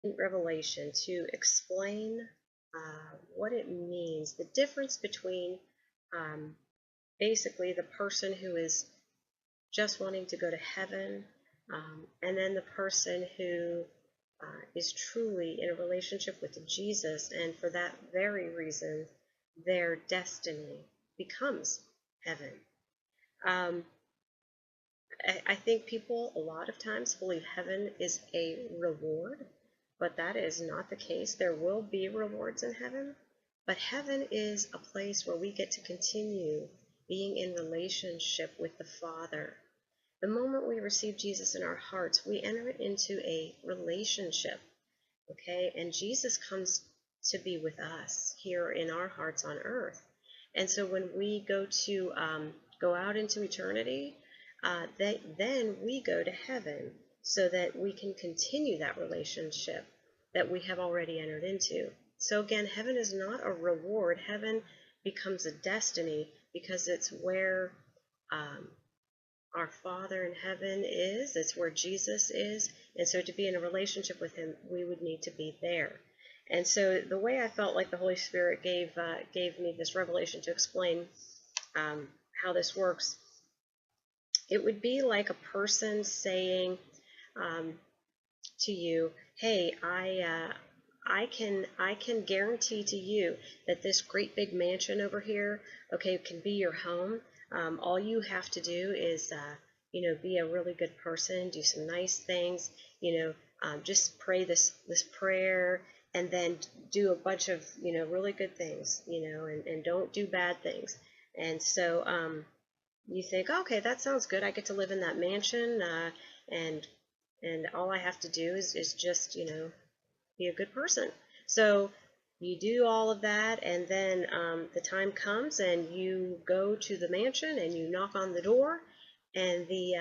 Revelation to explain what it means, the difference between um, basically the person who is just wanting to go to heaven, and then the person who is truly in a relationship with Jesus, and for that very reason, their destiny becomes heaven. Um, I think people a lot of times believe heaven is a reward, but that is not the case. There will be rewards in heaven, but heaven is a place where we get to continue being in relationship with the Father. The moment we receive Jesus in our hearts, we enter into a relationship, okay? And Jesus comes to be with us here in our hearts on earth. And so when we go out into eternity, then we go to heaven so that we can continue that relationship that we have already entered into. So again, heaven is not a reward. Heaven becomes a destiny because it's where our Father in heaven is. It's where Jesus is. And so to be in a relationship with him, we would need to be there. And so the way I felt like the Holy Spirit gave me this revelation to explain how this works, it would be like a person saying to you, "Hey, I can guarantee to you that this great big mansion over here, okay, can be your home. All you have to do is, be a really good person, do some nice things, just pray this prayer, and then do a bunch of really good things, and don't do bad things." And so you think, okay, that sounds good. I get to live in that mansion, and all I have to do is just be a good person. So you do all of that, and then the time comes, and you go to the mansion, and you knock on the door, and the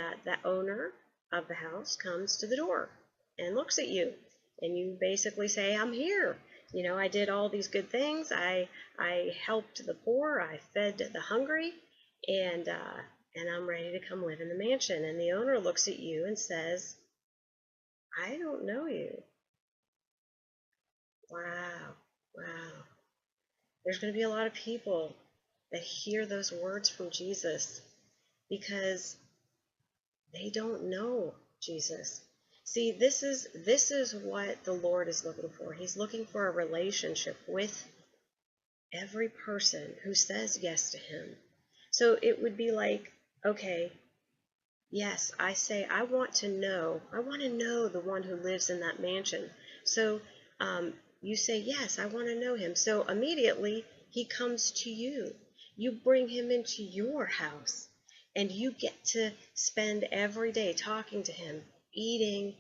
owner of the house comes to the door and looks at you, and you basically say, "I'm here. I did all these good things. I helped the poor. I fed the hungry, and I'm ready to come live in the mansion." And the owner looks at you and says, "I don't know you." Wow, wow. There's going to be a lot of people that hear those words from Jesus because they don't know Jesus. See, this is what the Lord is looking for. He's looking for a relationship with every person who says yes to him. So it would be like, okay, yes, I want to know. I want to know the one who lives in that mansion. So you say, yes, I want to know him. So immediately he comes to you. You bring him into your house, and you get to spend every day talking to him, eating,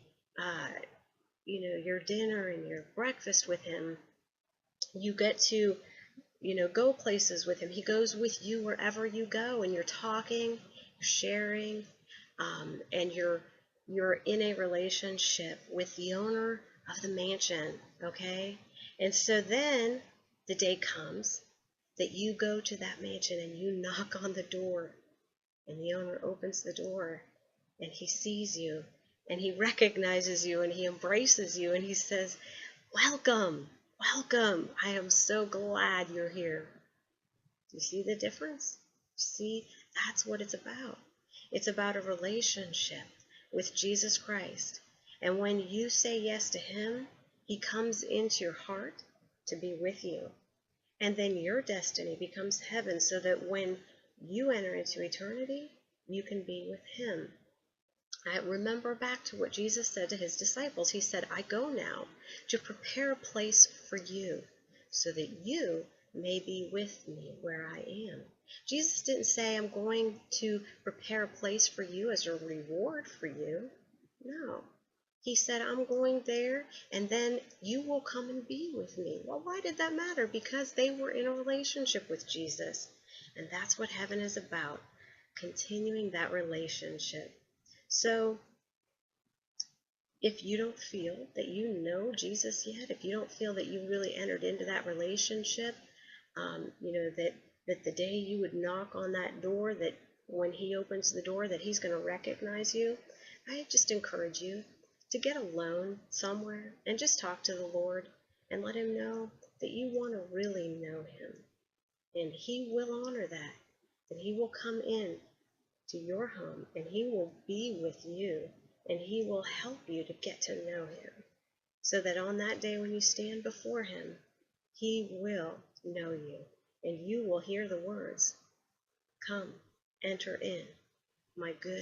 your dinner and your breakfast with him. You get to, go places with him. He goes with you wherever you go, and you're talking, you're sharing, and you're in a relationship with the owner of the mansion, okay? And so then the day comes that you go to that mansion and you knock on the door, and the owner opens the door, and he sees you, and he recognizes you, and he embraces you, and he says, "Welcome, welcome. I am so glad you're here." Do you see the difference? See, that's what it's about. It's about a relationship with Jesus Christ. And when you say yes to him, he comes into your heart to be with you. And then your destiny becomes heaven, so that when you enter into eternity, you can be with him. I remember back to what Jesus said to his disciples. He said, "I go now to prepare a place for you, so that you may be with me where I am." Jesus didn't say, "I'm going to prepare a place for you as a reward for you." No. He said, "I'm going there, and then you will come and be with me." Well, why did that matter? Because they were in a relationship with Jesus. And that's what heaven is about, continuing that relationship. So if you don't feel that you know Jesus yet, if you don't feel that you really entered into that relationship, that the day you would knock on that door, that when he opens the door, that he's going to recognize you, I just encourage you, to get alone somewhere and just talk to the Lord and let him know that you want to really know him. And he will honor that. And he will come in to your home and he will be with you and he will help you to get to know him. So that on that day when you stand before him, he will know you and you will hear the words, "Come, enter in, my good